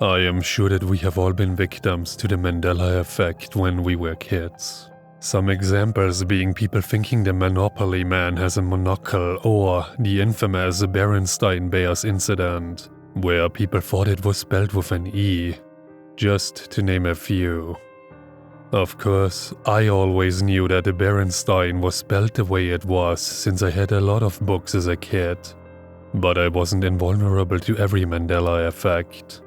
I am sure that we have all been victims to the Mandela Effect when we were kids. Some examples being people thinking the Monopoly man has a monocle, or the infamous Berenstain Bears incident, where people thought it was spelled with an E, just to name a few. Of course, I always knew that the Berenstain was spelled the way it was since I had a lot of books as a kid, but I wasn't invulnerable to every Mandela Effect.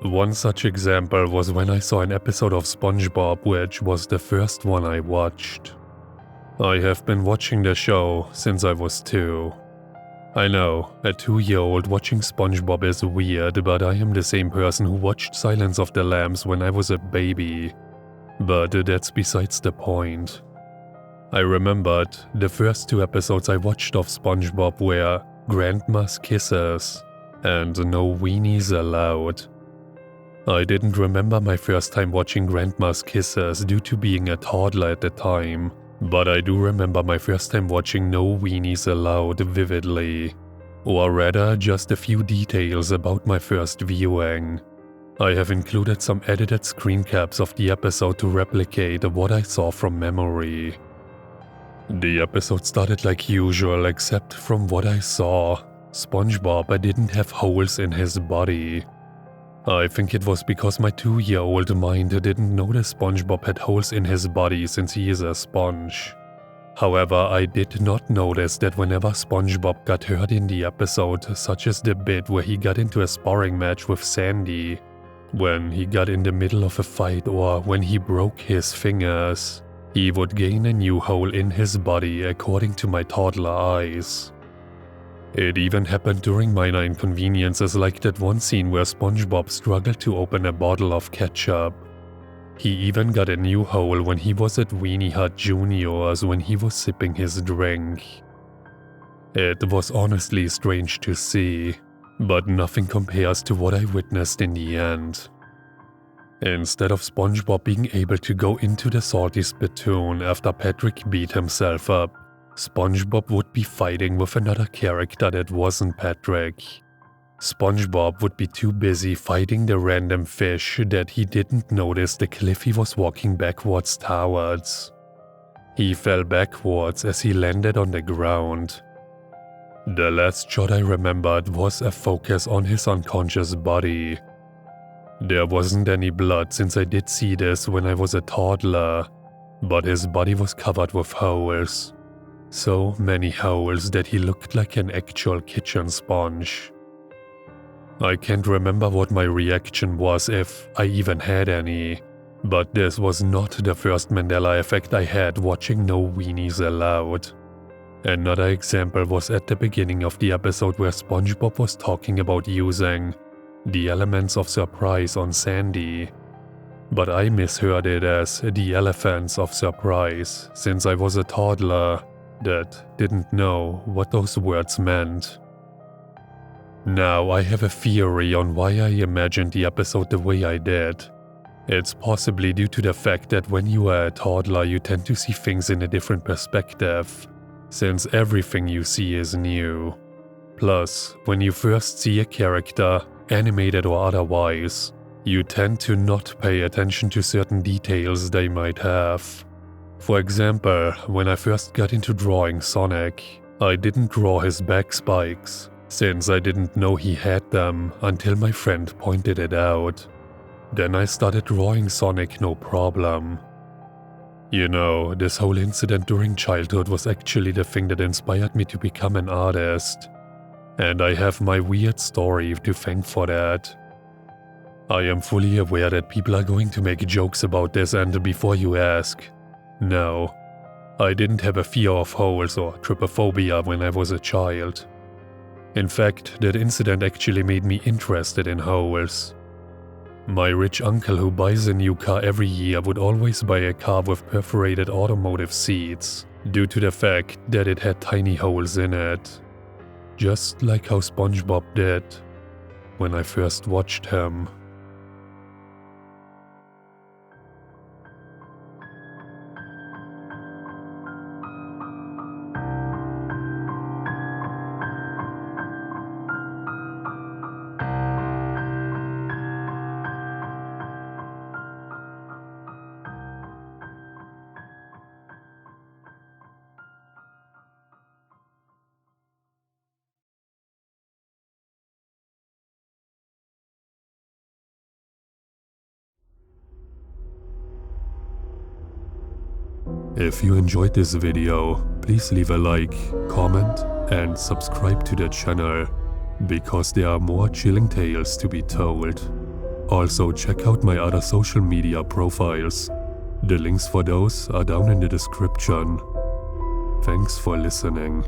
One such example was when I saw an episode of SpongeBob, which was the first one I watched. I have been watching the show since I was 2. I know, a 2-year-old watching SpongeBob is weird, but I am the same person who watched Silence of the Lambs when I was a baby. But that's besides the point. I remembered the first 2 episodes I watched of SpongeBob were Grandma's Kisses and No Weenies Allowed. I didn't remember my first time watching Grandma's Kisses due to being a toddler at the time, but I do remember my first time watching No Weenies Allowed vividly. Or rather, just a few details about my first viewing. I have included some edited screen caps of the episode to replicate what I saw from memory. The episode started like usual, except from what I saw, SpongeBob didn't have holes in his body. I think it was because my 2-year-old mind didn't notice SpongeBob had holes in his body since he is a sponge. However, I did not notice that whenever SpongeBob got hurt in the episode, such as the bit where he got into a sparring match with Sandy, when he got in the middle of a fight, or when he broke his fingers, he would gain a new hole in his body according to my toddler eyes. It even happened during minor inconveniences like that one scene where SpongeBob struggled to open a bottle of ketchup. He even got a new hole when he was at Weenie Hut Jr.'s when he was sipping his drink. It was honestly strange to see, but nothing compares to what I witnessed in the end. Instead of SpongeBob being able to go into the salty spittoon after Patrick beat himself up, SpongeBob would be fighting with another character that wasn't Patrick. SpongeBob would be too busy fighting the random fish that he didn't notice the cliff he was walking backwards towards. He fell backwards as he landed on the ground. The last shot I remembered was a focus on his unconscious body. There wasn't any blood since I did see this when I was a toddler, but his body was covered with holes. So many holes that he looked like an actual kitchen sponge. I can't remember what my reaction was, if I even had any, but this was not the first Mandela Effect I had watching No Weenies Allowed. Another example was at the beginning of the episode where SpongeBob was talking about using the elements of surprise on Sandy. But I misheard it as the elephants of surprise since I was a toddler that didn't know what those words meant. Now I have a theory on why I imagined the episode the way I did. It's possibly due to the fact that when you are a toddler you tend to see things in a different perspective, since everything you see is new. Plus, when you first see a character, animated or otherwise, you tend to not pay attention to certain details they might have. For example, when I first got into drawing Sonic, I didn't draw his back spikes, since I didn't know he had them until my friend pointed it out. Then I started drawing Sonic no problem. You know, this whole incident during childhood was actually the thing that inspired me to become an artist. And I have my weird story to thank for that. I am fully aware that people are going to make jokes about this, and before you ask, no, I didn't have a fear of holes or trypophobia when I was a child. In fact, that incident actually made me interested in holes. My rich uncle who buys a new car every year would always buy a car with perforated automotive seats, due to the fact that it had tiny holes in it. Just like how SpongeBob did when I first watched him. If you enjoyed this video, please leave a like, comment, and subscribe to the channel, because there are more chilling tales to be told. Also check out my other social media profiles. The links for those are down in the description. Thanks for listening.